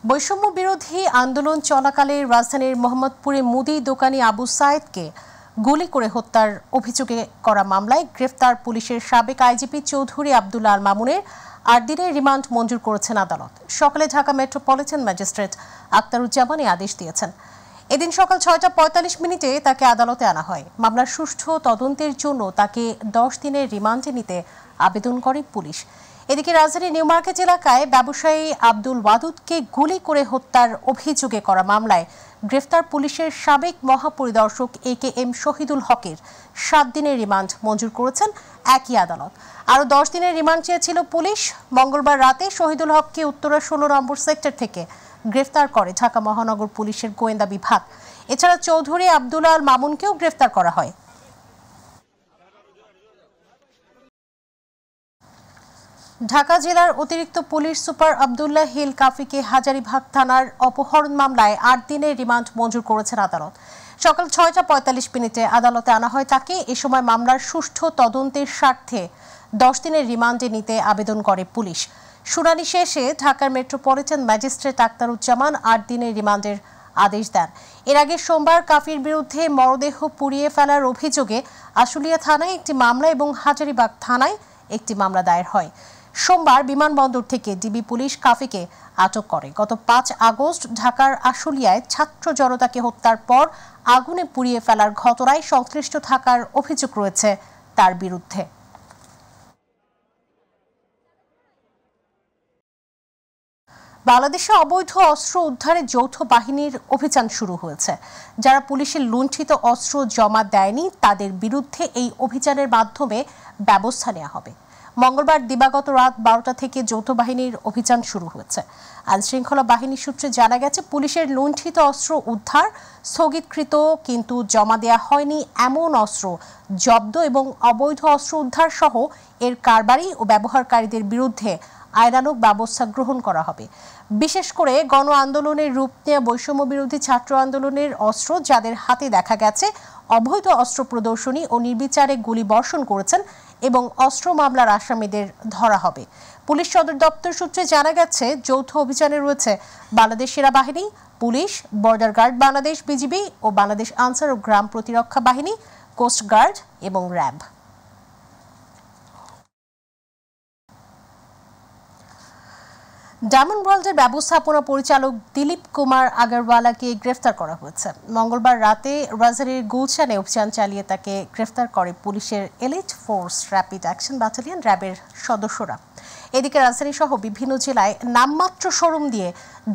বৈষম্য বিরোধী আন্দোলন চলাকালে রাজধানীর মোহাম্মদপুরে মুদি দোকানি আবু সায়েদকে গুলি করে হত্যার অভিযোগে করা মামলায় গ্রেফতার পুলিশের সাবেক আইজিপি চৌধুরী আব্দুল আল মামুনের ৮ দিনের রিমান্ড মঞ্জুর করেছেন আদালত। সকালে ঢাকা মেট্রোপলিটন ম্যাজিস্ট্রেট আক্তারুজ্জামান এই আদেশ দিয়েছেন। এদিন সকাল ৬টা ৪৫ তাকে আদালতে আনা হয়। মামলার সুষ্ঠু তদন্তের জন্য তাকে ১০ দিনের রিমান্ডে নিতে আবেদন করে পুলিশ। এদিকে রাজধানীর নিউ মার্কেট এলাকায় ব্যবসায়ী আব্দুল ওয়াদুদকে গুলি করে হত্যার অভিযোগে করা মামলায় গ্রেফতার পুলিশের সাবেক মহাপরিদর্শক AKM শহীদুল হকের ৭ দিনের রিমান্ড মঞ্জুর করেছেন একই আদালত। আরও ১০ দিনের রিমান্ড চেয়েছিল পুলিশ। মঙ্গলবার রাতে শহীদুল হককে উত্তরা ১৬ নম্বর সেক্টর থেকে গ্রেফতার করে ঢাকা মহানগর পুলিশের গোয়েন্দা বিভাগ। এছাড়া চৌধুরী আব্দুল আল মামুনকেও গ্রেফতার করা হয়। ঢাকা জেলার অতিরিক্ত পুলিশ সুপার আব্দুল্লাহ হিল কাফিকে হাজারীবাগ থানার অপহরণ মামলায় ৮ দিনের রিমান্ড মঞ্জুর করেছেন আদালত। সকাল ৬টা ৪৫ আদালতে আনা হয় তাকে। এ সময় মামলার সুষ্ঠু তদন্তের স্বার্থে ১০ দিনের রিমান্ডে নিতে আবেদন করে পুলিশ। শুনানি শেষে ঢাকার মেট্রোপলিটন ম্যাজিস্ট্রেট আক্তারুজ্জামান ৮ দিনের রিমান্ডের আদেশ দেন। এর আগে সোমবার কাফির বিরুদ্ধে মরদেহ পুড়িয়ে ফেলার অভিযোগে আশুলিয়া থানায় একটি মামলা এবং হাজারীবাগ থানায় একটি মামলা দায়ের হয়। সোমবার বিমানবন্দর থেকে ডিবি পুলিশ কাফিকে আটক করে। গত ৫ আগস্ট ঢাকার আশুলিয়ায় ছাত্র জনতাকে হত্যার পর আগুনে পুড়িয়ে ফেলার ঘটনায় সংশ্লিষ্ট থাকার অভিযোগ রয়েছে তার বিরুদ্ধে। বাংলাদেশে অবৈধ অস্ত্র উদ্ধারে যৌথ বাহিনীর অভিযান শুরু হয়েছে। যারা পুলিশের লুণ্ঠিত অস্ত্র জমা দেয়নি তাদের বিরুদ্ধে এই অভিযানের মাধ্যমে ব্যবস্থা নেওয়া হবে। মঙ্গলবার দিবাগত রাত ১২টা থেকে যৌথ বাহিনীর অভিযান শুরু হয়েছে। আইনশৃঙ্খলা বাহিনী সূত্রে জানা গেছে, পুলিশের লুণ্ঠিত অস্ত্র উদ্ধার, স্থগিতকৃত কিন্তু জমা দেওয়া হয়নি এমন অস্ত্র জব্দ এবং অবৈধ অস্ত্র উদ্ধার সহ এর কারবারি ও ব্যবহারকারীদের বিরুদ্ধে আইনানুগ ব্যবস্থা গ্রহণ করা হবে। বিশেষ করে গণ আন্দোলনের রূপ নেওয়া বৈষম্য বিরোধী ছাত্র আন্দোলনের অস্ত্র যাদের হাতে দেখা গেছে অবৈধ অস্ত্র প্রদর্শনী ও নির্বিচারে গুলি বর্ষণ করেছেন এবং অস্ত্র মামলার আসামিদের ধরা হবে। পুলিশ সদর দপ্তর সূত্রে জানা গেছে, যৌথ অভিযানে রয়েছে বাংলাদেশ সেনাবাহিনী, police, border guard Bangladesh, BGB ও বাংলাদেশ আনসার ও গ্রাম প্রতিরক্ষা বাহিনী, কোস্ট গার্ড এবং র্যাব। ডায়মন্ড ওয়ার্ল্ডের ব্যবস্থাপনা পরিচালক দিলীপ কুমার আগরওয়ালাকে গ্রেফতার করা হয়েছে। মঙ্গলবার রাতে রাজধানীর গুলশানে অভিযান চালিয়ে তাকে গ্রেফতার করে পুলিশের elite force rapid action battalion র্যাবের সদস্যরা। এদিকে রাজধানী সহ বিভিন্ন জেলায় নামমাত্র শোরুম দিয়ে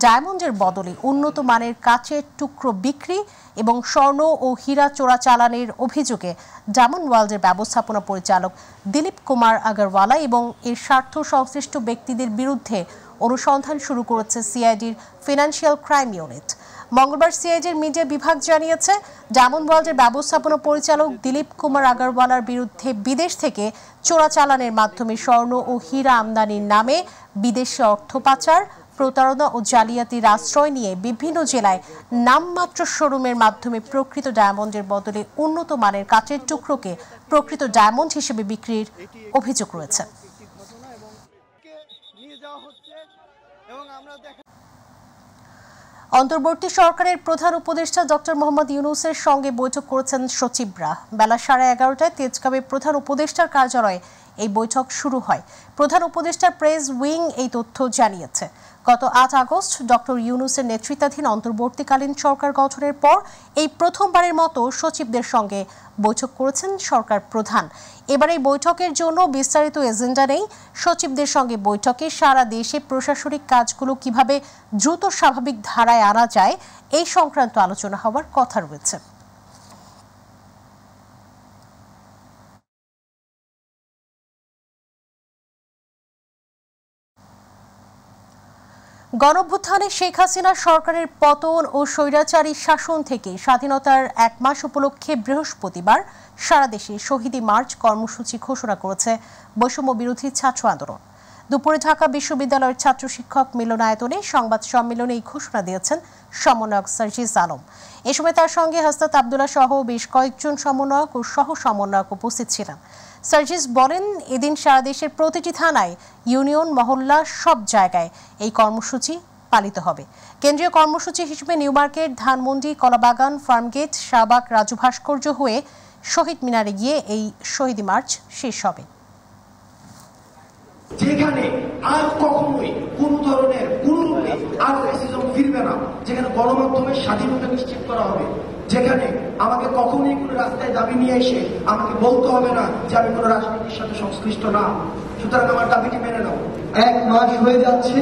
ডায়মন্ডের বদলে উন্নত মানের কাচের টুকরো বিক্রি এবং স্বর্ণ ও হীরা চোরাচালানের অভিযোগে ডায়মন্ড ওয়ার্ল্ডের ব্যবস্থাপনা পরিচালক দিলীপ কুমার আগরওয়ালা এবং এর স্বার্থ সংশ্লিষ্ট ব্যক্তিদের বিরুদ্ধে অনুসন্ধান শুরু করেছে সিআইডির ফিনান্সিয়াল ক্রাইম ইউনিট। মঙ্গলবার সিআইডির মিডিয়া বিভাগ জানিয়েছে, ডায়মন্ড ওয়ার্ল্ডের ব্যবস্থাপনা পরিচালক দিলীপ কুমার আগরওয়ালার বিরুদ্ধে বিদেশ থেকে চোরাচালানের মাধ্যমে স্বর্ণ ও হীরা আমদানির নামে বিদেশে অর্থ পাচার, প্রতারণা ও জালিয়াতির আশ্রয় নিয়ে বিভিন্ন জেলায় নামমাত্র শোরুমের মাধ্যমে প্রকৃত ডায়মন্ডের বদলে উন্নত মানের কাচের টুকরোকে প্রকৃত ডায়মন্ড হিসেবে বিক্রির অভিযোগ রয়েছে। অন্তর্বর্তী সরকারের প্রধান উপদেষ্টা ডক্টর মোহাম্মদ ইউনূসের সঙ্গে বৈঠক করেছেন সচিবরা। বেলা 11:30টায় তেজগাঁওয়ে প্রধান উপদেষ্টার কার্যালয়ে এই বৈঠক শুরু হয়। প্রধান উপদেষ্টার প্রেস উইং এই তথ্য জানিয়েছে। গত ৮ আগস্ট ডক্টর ইউনূসের নেতৃত্বাধীন অন্তর্বর্তীকালীন সরকার গঠনের পর এই প্রথমবারের মতো সচিবদের সঙ্গে বৈঠক করেছেন সরকার প্রধান। এবার এই বৈঠকের জন্য বিস্তারিত এজেন্ডা নেই। সচিবদের সঙ্গে বৈঠকে সারা দেশে প্রশাসনিক কাজগুলো কিভাবে দ্রুত স্বাভাবিক ধারায় আনা যায় এই সংক্রান্ত আলোচনা হওয়ার কথা রয়েছে। গণঅভ্যুত্থানে শেখ হাসিনা সরকারের পতন ও স্বৈরাচারী শাসন থেকে স্বাধীনতার ১ মাস উপলক্ষে বৃহস্পতিবার সারা দেশে শহীদি মার্চ কর্মসূচি ঘোষণা করেছে বৈষম্য বিরোধী ছাত্র আন্দোলন। দুপুরে ঢাকা বিশ্ববিদ্যালয়ের ছাত্র শিক্ষক মিলনায়তনে সংবাদ সম্মেলনে এই ঘোষণা দিয়েছেন সমন্বয়ক সার্জিস আলম। এ সময় তার সঙ্গে হাসনাত আবদুল্লাহ সহ বেশ কয়েকজন সমন্বয়ক ও সহ সমন্বয়ক উপস্থিত ছিলেন। সার্জিস বলেন, এদিন সারা দেশের প্রতিটি থানায়, ইউনিয়ন, মহল্লা সব জায়গায় এই কর্মসূচি পালিত হবে। কেন্দ্রীয় কর্মসূচি হিসেবে নিউ মার্কেট, ধানমন্ডি, কলাবাগান, ফার্মগেট, শাহবাগ, রাজু ভাস্কর্য হয়ে শহীদ মিনারে গিয়ে এই শহীদি মার্চ শেষ হবে। যেখানে আর কখনোই কোন ধরনের কোনরূপে আর ফ্যাসিজম ফিরবে না, যেখানে গণমাধ্যমের স্বাধীনতা নিশ্চিত করা হবে, যেখানে আমাকে কখনোই কোনো রাস্তায় দাবি নিয়ে এসে আমাকে বলতে হবে না যে আমি কোনো রাজনীতির সাথে সংশ্লিষ্ট না। সুতরাং আমার দাবিটি মেনে নাও। 1 মাস হয়ে যাচ্ছে,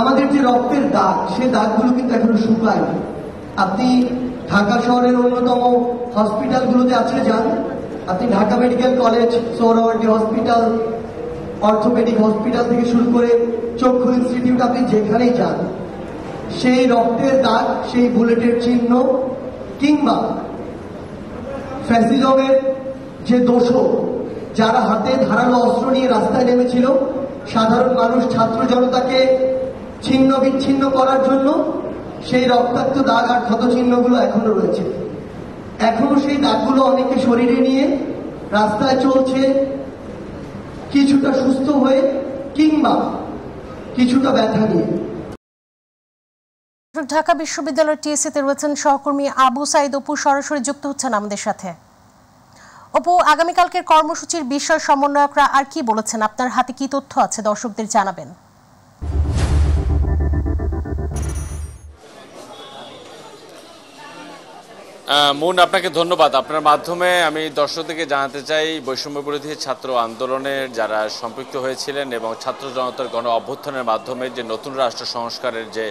আমাদের যে রক্তের দাগ, সে দাগগুলো কিন্তু এখনো শুকায়। আপনি ঢাকা শহরের অন্যতম হসপিটালগুলোতে আজকে যান, আপনি Dhaka medical college, Suhrawardy hospital, orthopaedic hospital থেকে শুরু করে চক্ষু ইনস্টিটিউট, আপনি যেখানেই যান, সেই রক্তের দাগ, সেই বুলেটের চিহ্ন কিংবা ফ্যাসিজমের যে দোষক, যারা হাতে ধারালো অস্ত্র নিয়ে রাস্তায় নেমেছিল সাধারণ মানুষ, ছাত্র জনতাকে ছিন্ন বিচ্ছিন্ন করার জন্য, সেই রক্তাক্ত দাগ আর ক্ষতচিহ্নগুলো এখনো রয়েছে। এখনো সেই দাগগুলো অনেকে শরীরে নিয়ে রাস্তায় চলছে, কিছুটা সুস্থ হয়ে কিংবা কিছুটা ব্যথা নিয়ে। ঢাকা বিশ্ববিদ্যালয়ের টিএসসিতে রয়েছেন সহকর্মী আবু সাইদ অপু, সরাসরি যুক্ত হচ্ছেন আমাদের সাথে। অপু, আগামীকালকের কর্মসূচির বিষয় সমন্বয়করা আর কি বলেছেন? আপনার হাতে কি তথ্য আছে দর্শকদের জানাবেন। মুন, আপনাকে ধন্যবাদ। আপনার মাধ্যমে আমি দর্শকদেরকে জানাতে চাই, বৈষম্য বিরোধী ছাত্র আন্দোলনের যারা সম্পৃক্ত হয়েছিলেন এবং ছাত্র জনতার গণ অভ্যুত্থানের মাধ্যমে যে নতুন রাষ্ট্র সংস্কারের যে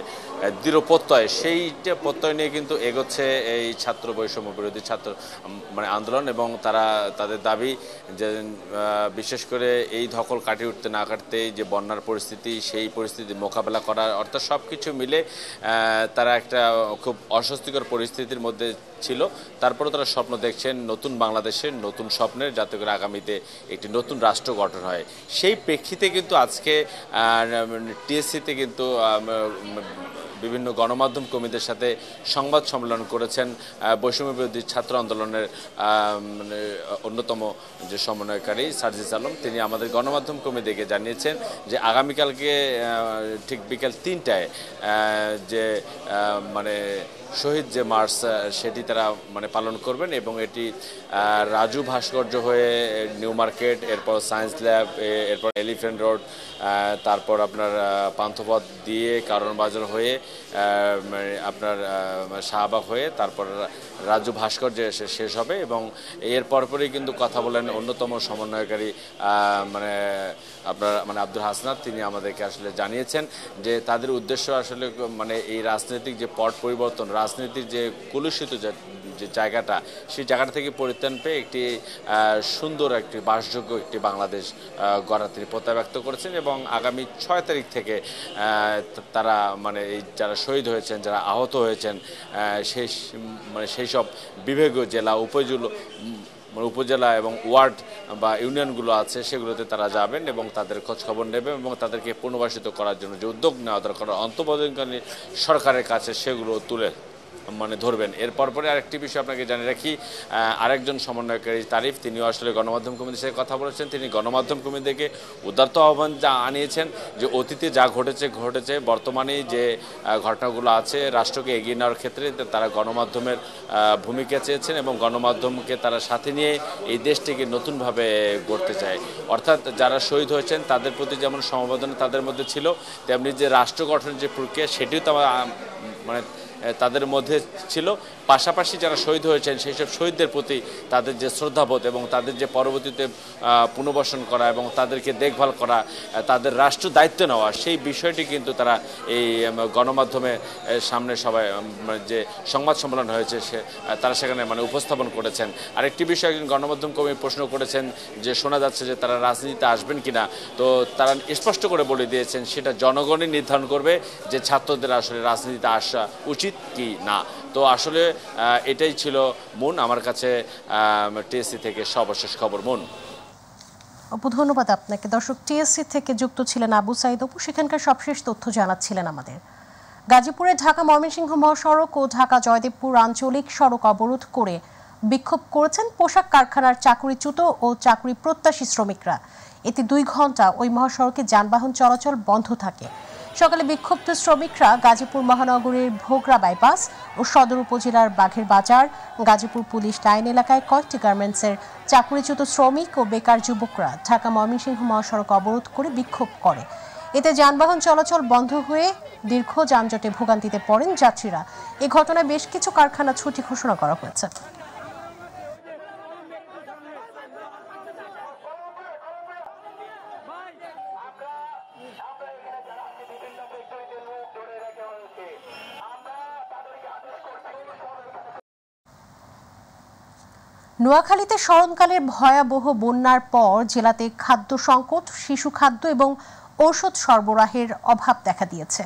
দৃঢ় প্রত্যয়, সেইটা প্রত্যয় নিয়ে কিন্তু এগোচ্ছে এই ছাত্র বৈষম্য বিরোধী ছাত্র আন্দোলন। এবং তারা তাদের দাবি যে বিশেষ করে এই ধকল কাটিয়ে উঠতে না কাটতেই যে বন্যার পরিস্থিতি, সেই পরিস্থিতি মোকাবেলা করার, অর্থাৎ সব কিছু মিলে তারা একটা খুব অস্বস্তিকর পরিস্থিতির মধ্যে ছিল। তারপরে তারা স্বপ্ন দেখছেন নতুন বাংলাদেশের, নতুন স্বপ্নের, যাতে করে আগামীতে একটি নতুন রাষ্ট্র গঠন হয়। সেই প্রেক্ষিতে কিন্তু আজকে টিএসসিতে কিন্তু বিভিন্ন গণমাধ্যম কর্মীদের সাথে সংবাদ সম্মেলন করেছেন বৈষম্য বিরোধী ছাত্র আন্দোলনের অন্যতম যে সমন্বয়কারী সার্জিস আলম। তিনি আমাদের গণমাধ্যম কর্মীদেরকে জানিয়েছেন যে আগামীকালকে ঠিক বিকেল 3টায় যে শহীদ যে মার্চ, সেটি তারা পালন করবেন এবং এটি রাজু ভাস্কর্য হয়ে নিউ মার্কেট, এরপর সায়েন্স ল্যাব, এরপর এলিফ্যান্ট রোড, তারপর আপনার পান্থপথ দিয়ে কারণ বাজার হয়ে আপনার শাহবাগ হয়ে তারপর রাজু ভাস্কর্য এসে শেষ হবে। এবং এর পরপরই কিন্তু কথা বলেন অন্যতম সমন্বয়কারী আপনার আব্দুল হাসনাত। তিনি আমাদেরকে আসলে জানিয়েছেন যে তাদের উদ্দেশ্য আসলে এই রাজনৈতিক যে পট পরিবর্তন, রাজনীতির যে কলুষিত যে জায়গাটা, সেই জায়গাটা থেকে পরিত্রাণ পেয়ে একটি সুন্দর, একটি বাসযোগ্য একটি বাংলাদেশ গড়ার তিনি প্রত্যয় ব্যক্ত করেছেন। এবং আগামী 6 তারিখ থেকে তারা এই যারা শহীদ হয়েছেন, যারা আহত হয়েছেন, সেই সব বিভাগীয় জেলা, উপজেলা এবং ওয়ার্ড বা ইউনিয়নগুলো আছে, সেগুলোতে তারা যাবেন এবং তাদের খোঁজখবর নেবেন এবং তাদেরকে পুনর্বাসিত করার জন্য যে উদ্যোগ নেওয়া দরকার অন্তর্বর্তীকালীন সরকারের কাছে, সেগুলো তুলে ধরবেন। এরপর পরে আরেকটি বিষয় আপনাকে জানিয়ে রাখি, আরেকজন সমন্বয়কারী তারিফ, তিনিও আসলে গণমাধ্যম কর্মীদের সাথে কথা বলেছেন। তিনি গণমাধ্যম কর্মীদেরকে উদারত আহ্বান আনিয়েছেন যে অতীতে যা ঘটেছে, বর্তমানে যে ঘটনাগুলো আছে, রাষ্ট্রকে এগিয়ে নেওয়ার ক্ষেত্রে তারা গণমাধ্যমের ভূমিকা চেয়েছেন এবং গণমাধ্যমকে তারা সাথে নিয়ে এই দেশটিকে নতুনভাবে গড়তে চায়। অর্থাৎ যারা শহীদ হয়েছেন তাদের প্রতি যেমন সমবেদনা তাদের মধ্যে ছিল, তেমনি যে রাষ্ট্র গঠনের যে প্রক্রিয়া, সেটিও তো তাদের মধ্যে ছিল। পাশাপাশি যারা শহীদ হয়েছেন সেই সব শহীদদের প্রতি তাদের যে শ্রদ্ধাবোধ এবং তাদের যে পরবর্তীতে পুনর্বাসন করা এবং তাদেরকে দেখভাল করা, তাদের রাষ্ট্র দায়িত্ব নেওয়া, সেই বিষয়টি কিন্তু তারা এই গণমাধ্যমের সামনে সবাই যে সংবাদ সম্মেলন হয়েছে তারা সেখানে উপস্থাপন করেছেন। আরেকটি বিষয় একজন গণমাধ্যম কর্মী প্রশ্ন করেছেন যে শোনা যাচ্ছে যে তারা রাজনীতিতে আসবেন কিনা, তো তারা স্পষ্ট করে বলে দিয়েছেন সেটা জনগণই নির্ধারণ করবে যে ছাত্রদের আসলে রাজনীতিতে আসা উচিত কি না। তো আসলে এটাই ছিল মুন আমার কাছে টিএসসি থেকে সর্বশেষ খবর। মুন, অপু, ধন্যবাদ আপনাকে। দর্শক, টিএসসি থেকে যুক্ত ছিলেন আবু সাইদ অপু, সেখানকার সবশেষ তথ্য জানাচ্ছিলেন আমাদের। গাজীপুরে ঢাকা ময়মনসিংহ মহাসড়ক ও ঢাকা জয়দেবপুর আঞ্চলিক সড়ক অবরোধ করে বিক্ষোভ করেছেন পোশাক কারখানার চাকুরিচ্যুত ও চাকরি প্রত্যাশী শ্রমিকরা। এতে 2 ঘন্টা ওই মহাসড়কে যানবাহন চলাচল বন্ধ থাকে। সকালে বিক্ষুব্ধ শ্রমিকরা গাজীপুর মহানগরীর ভোগড়া বাইপাস ও সদর উপজেলার বাঘের বাজার, গাজীপুর পুলিশ লাইন এলাকায় কয়েকটি গার্মেন্টসের চাকুরিচ্যুত শ্রমিক ও বেকার যুবকরা ঢাকা ময়মনসিংহ মহাসড়ক অবরোধ করে বিক্ষোভ করে। এতে যানবাহন চলাচল বন্ধ হয়ে দীর্ঘ যানজটে ভোগান্তিতে পড়েন যাত্রীরা। এ ঘটনায় বেশ কিছু কারখানা ছুটি ঘোষণা করা হয়েছে। নোয়াখালীতে স্মরণকালের ভয়াবহ বন্যার পর জেলাতে খাদ্য সংকট, শিশু খাদ্য এবং ঔষধ সরবরাহের অভাব দেখা দিয়েছে।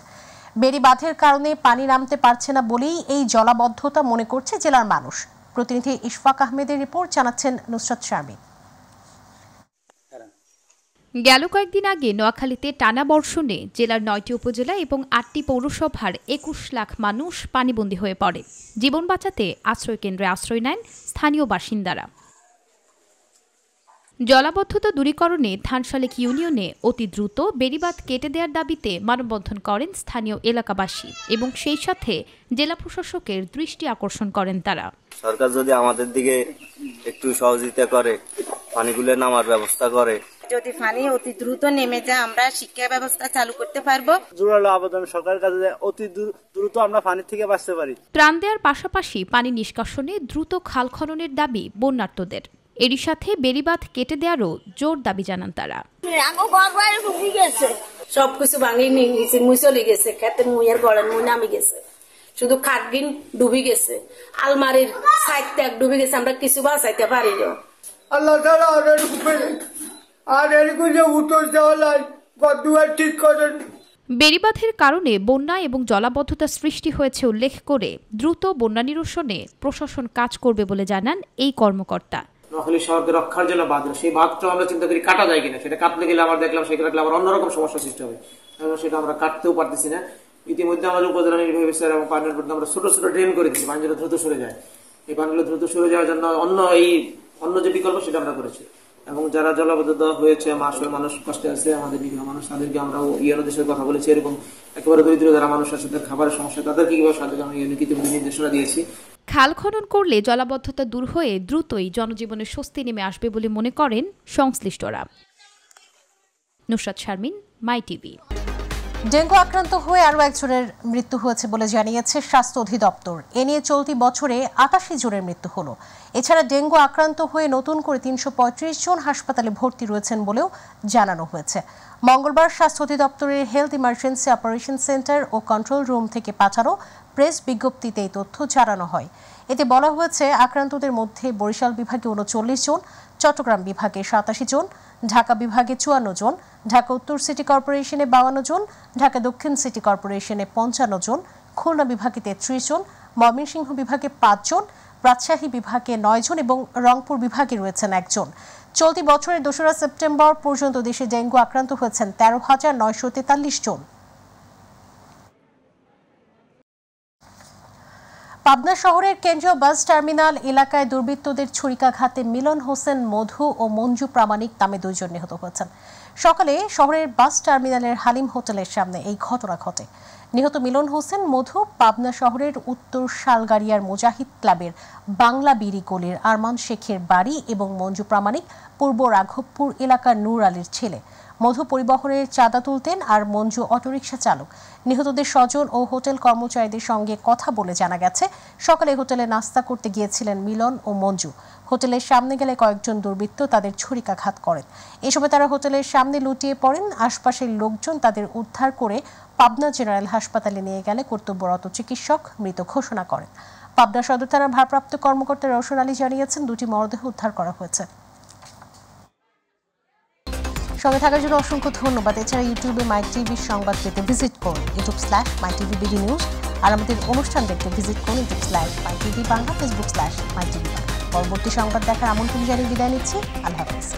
বেড়িবাঁধের কারণে পানি নামতে পারছে না বলেই এই জলাবদ্ধতা মনে করছে জেলার মানুষ। প্রতিনিধি ইশফাক আহমেদের রিপোর্ট, জানাচ্ছেন নুসরাত শারমিন। গেল কয়েকদিন আগে নোয়াখালীতে টানা বর্ষণে জেলার ৯টি উপজেলা এবং ৮টি পৌরসভার ২১ লাখ মানুষ পানিবন্দী হয়ে পড়ে। জীবন বাঁচাতে আশ্রয় কেন্দ্রে আশ্রয় নেন স্থানীয় বাসিন্দারা। জলাবদ্ধতা দূরীকরণে ধানশালেক ইউনিয়নে অতি দ্রুত বেড়িবাঁধ কেটে দেওয়ার দাবিতে মানববন্ধন করেন স্থানীয় এলাকাবাসী এবং সেই সাথে জেলা প্রশাসকের দৃষ্টি আকর্ষণ করেন তারা। সরকার যদি আমাদের দিকে একটু সহযোগিতা করে, পানিগুলো নামার ব্যবস্থা করে, যদি পানি অতি দ্রুত নেমে যায় আমরা শিক্ষা ব্যবস্থা চালু করতে পারবো। জোরালো আবেদন সরকারের কাছে অতি দ্রুত আমরা পানি থেকে বাঁচতে পারি। ত্রাণ দেওয়ার পাশাপাশি পানি নিষ্কাশনে দ্রুত খাল খননের দাবি বন্যার্তদের। এরই সাথে বেড়িবাঁধ কেটে দেওয়ারও জোর দাবি জানান তারা। সবকিছু ভাঙি নিয়ে গেছে, মুই চলে গেছে, খেতে মুইয়ের গড়ের মুই নামে গেছে, শুধু খাটগিন ডুবি গেছে, আলমারির সাইড ট্যাগ ডুবি গেছে, আমরা কিছু বাঁচাইতে পারি না। আল্লাহ তাআলা আর এরকম উত্তর দেওয়া লাই গদুয়ার ঠিক করেন। বেড়িবাঁধের কারণে বন্যা এবং জলাবদ্ধতা সৃষ্টি হয়েছে উল্লেখ করে দ্রুত বন্যা নিরসনে প্রশাসন কাজ করবে বলে জানান এই কর্মকর্তা। নোয়াখালী শহরকে রক্ষার জন্য বাঁধ, সেই বাঁধটা আমরা চিন্তা করি কাটা যায় কিনা, সেটা কাটতে গেলে আবার দেখলাম সেখানে আবার অন্যরকম সমস্যা সৃষ্টি হবে, সেটা আমরা কাটতেও পারতেছি না। ইতিমধ্যে আমাদের উপজেলা নির্বাহী অফিসার এবং পানির উপর আমরা ছোট ছোট ড্রেন করে দিচ্ছি, পানিগুলো দ্রুত সরে যায়। এই পানিগুলো দ্রুত সরে যাওয়ার জন্য অন্য যে বিকল্প সেটা আমরা করেছি। এবং যারা জলাবদ্ধতা হয়েছে, মানুষ কষ্টে আছে, আমাদের নিরীহ মানুষ, তাদেরকে আমরা ইউএনওদের সাথে কথা বলেছি। এরকম একেবারে দরিদ্র যারা মানুষ আছে, তাদের খাবারের সমস্যা, তাদেরকে কিভাবে সাহায্য করা, ইউএনওকে ইতিমধ্যে নির্দেশনা দিয়েছি। খাল খনন করলে জলাবদ্ধতা দূর হয়ে দ্রুতই জনজীবনে স্বস্তি নেমে আসবে বলে মনে করেন সংশ্লিষ্টরা। নুসরাত শারমিন, মাই টিভি। ডেঙ্গু আক্রান্ত হয়ে আরও একজনের মৃত্যু হয়েছে বলে জানিয়েছে স্বাস্থ্য অধিদপ্তর। এ নিয়ে চলতি বছরে ৮৮ জনের মৃত্যু হলো। এছাড়া ডেঙ্গু আক্রান্ত হয়ে নতুন করে ৩৩৫ জন হাসপাতালে ভর্তি রয়েছেন বলেও জানানো হয়েছে। মঙ্গলবার স্বাস্থ্য অধিদপ্তরের হেলথ ইমার্জেন্সি অপারেশন সেন্টার ও কন্ট্রোল রুম থেকে পাঠানো প্রেস বিজ্ঞপ্তিতে এই তথ্য জানানো হয়। এতে বলা হয়েছে, আক্রান্তদের মধ্যে বরিশাল বিভাগে ৩৯ জন, চট্টগ্রাম বিভাগে ৮৭ জন, ঢাকা বিভাগে ৫৪ জন, ঢাকা উত্তর সিটি কর্পোরেশনে ৫২ জন, ঢাকা দক্ষিণ সিটি কর্পোরেশনে ৫৫ জন, খুলনা বিভাগে ৩৩ জন, ময়মনসিংহ বিভাগে ৫ জন, রাজশাহী বিভাগে ৯ জন এবং রংপুর বিভাগে রয়েছেন ১ জন। চলতি বছরের ২রা সেপ্টেম্বর পর্যন্ত দেশে ডেঙ্গু আক্রান্ত হয়েছেন ১৩,৯৪৩ জন। পাবনা শহরের কেন্দ্রীয় বাস টার্মিনাল এলাকায় দুর্বৃত্তদের ছুরিকাঘাতে মিলন হোসেন মধু ও মঞ্জু প্রামাণিক নামে ২ জন নিহত হয়েছেন। সকালে শহরের বাস টার্মিনালের হালিম হোটেলের সামনে এই ঘটনা ঘটে। নিহত মিলন হোসেন মধু পাবনা শহরের উত্তর শালগাড়িয়ার মুজাহিদ ক্লাবের বাংলা বিড়ি গলির আরমান শেখের বাড়ি এবং মঞ্জু প্রামাণিক পূর্ব রাঘবপুর এলাকার নূর আলীর ছেলে। মধু পরিবহনের চাঁদা তুলতেন আর মঞ্জু অটোরিকশা চালক। নিহতদের স্বজন ও হোটেল কর্মচারীদের সঙ্গে কথা বলে জানা গেছে, সকালে হোটেলে নাস্তা করতে গিয়েছিলেন মিলন ও মঞ্জু। হোটেলের সামনে গেলে কয়েকজন দুর্বৃত্ত তাদের ছুরিকাঘাত করেন। এ সময় তারা হোটেলের সামনে লুটিয়ে পড়েন। আশপাশের লোকজন তাদের উদ্ধার করে পাবনা জেনারেল হাসপাতালে নিয়ে গেলে কর্তব্যরত চিকিৎসক মৃত ঘোষণা করেন। পাবনা সদর থানার ভারপ্রাপ্ত কর্মকর্তা রওশন আলী জানিয়েছেন, 2টি মরদেহ উদ্ধার করা হয়েছে। সঙ্গে থাকার জন্য অসংখ্য ধন্যবাদ। এছাড়া ইউটিউবে মাই টিভির সংবাদ পেতে ভিজিট করুন youtube.com/mytvbd নিউজ আর আমাদের অনুষ্ঠান দেখতে ভিজিট করুন youtube/mytvবাংলা, facebook/mytvবাংলা। পরবর্তী সংবাদ দেখার আমন্ত্রণ জানিয়ে বিদায় নিচ্ছি। আল্লাহ হাফেজ।